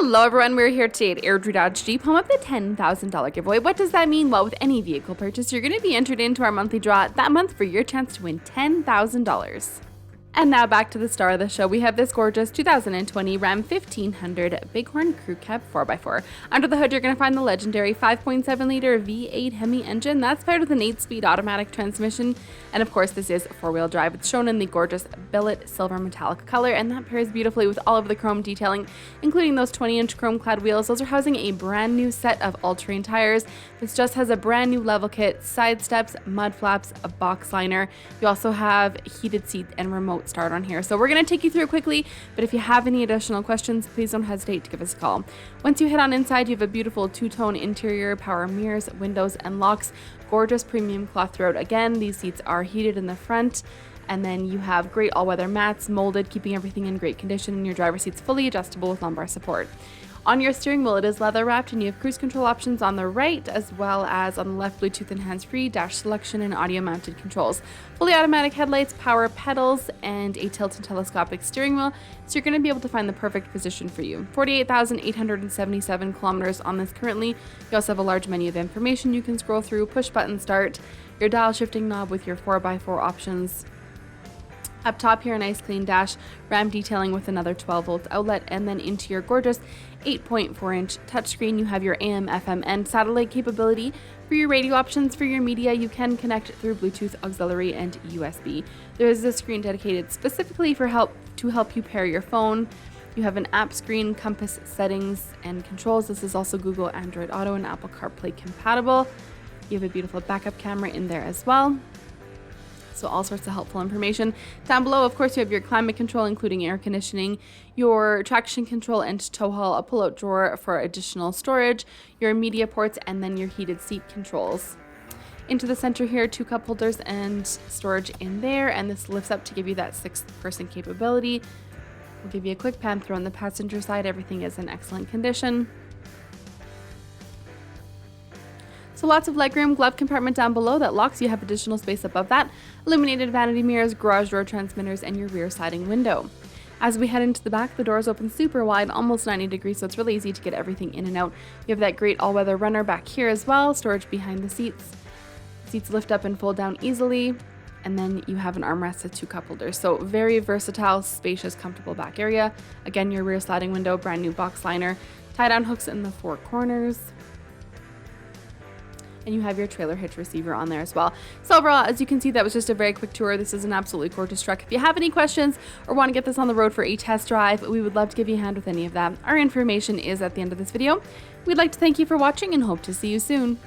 Hello everyone, we're here today at Airdrie Dodge Jeep, home of the $10,000 giveaway. What does that mean? Well, with any vehicle purchase, you're going to be entered into our monthly draw that month for your chance to win $10,000. And now back to the star of the show. We have this gorgeous 2020 Ram 1500 Bighorn Crew Cab 4x4. Under the hood, you're going to find the legendary 5.7-liter V8 HEMI engine. That's paired with an 8-speed automatic transmission. And of course, this is four-wheel drive. It's shown in the gorgeous billet silver metallic color, and that pairs beautifully with all of the chrome detailing, including those 20-inch chrome-clad wheels. Those are housing a brand new set of all-terrain tires. This just has a brand new level kit, side steps, mud flaps, a box liner. You also have heated seats and remote start on here. So we're going to take you through it quickly, but if you have any additional questions, please don't hesitate to give us a call. Once you head on inside, you have a beautiful two-tone interior, power mirrors, windows, and locks. Gorgeous premium cloth throughout. Again, these seats are heated in the front, and then you have great all-weather mats, molded, keeping everything in great condition, and your driver's seat's fully adjustable with lumbar support. On your steering wheel, it is leather wrapped, and you have cruise control options on the right, as well as on the left, Bluetooth and hands-free, dash selection, and audio mounted controls. Fully automatic headlights, power pedals, and a tilt and telescopic steering wheel, so you're going to be able to find the perfect position for you. 48,877 kilometers on this currently. You also have a large menu of information you can scroll through, push button start, your dial shifting knob with your 4x4 options. Up top here, a nice clean dash, Ram detailing with another 12-volt outlet, and then into your gorgeous 8.4-inch touchscreen, you have your AM, FM, and satellite capability. For your radio options for your media, you can connect through Bluetooth, auxiliary, and USB. There is a screen dedicated specifically for help you pair your phone. You have an app screen, compass settings, and controls. This is also Google Android Auto and Apple CarPlay compatible. You have a beautiful backup camera in there as well. So all sorts of helpful information. Down below, of course, you have your climate control, including air conditioning, your traction control and tow haul, a pull-out drawer for additional storage, your media ports, and then your heated seat controls. Into the center here, 2 cup holders and storage in there, and this lifts up to give you that 6th-person capability. We'll give you a quick pan through on the passenger side. Everything is in excellent condition. So lots of legroom, glove compartment down below that locks. You have additional space above that, illuminated vanity mirrors, garage door transmitters, and your rear sliding window. As we head into the back, the doors open super wide, almost 90 degrees, so it's really easy to get everything in and out. You have that great all-weather runner back here as well, storage behind the seats. Seats lift up and fold down easily, and then you have an armrest with 2 cup holders. So very versatile, spacious, comfortable back area. Again, your rear sliding window, brand new box liner, tie-down hooks in the 4 corners. And you have your trailer hitch receiver on there as well. So overall, as you can see, that was just a very quick tour. This is an absolutely gorgeous truck. If you have any questions or want to get this on the road for a test drive, we would love to give you a hand with any of that. Our information is at the end of this video. We'd like to thank you for watching and hope to see you soon.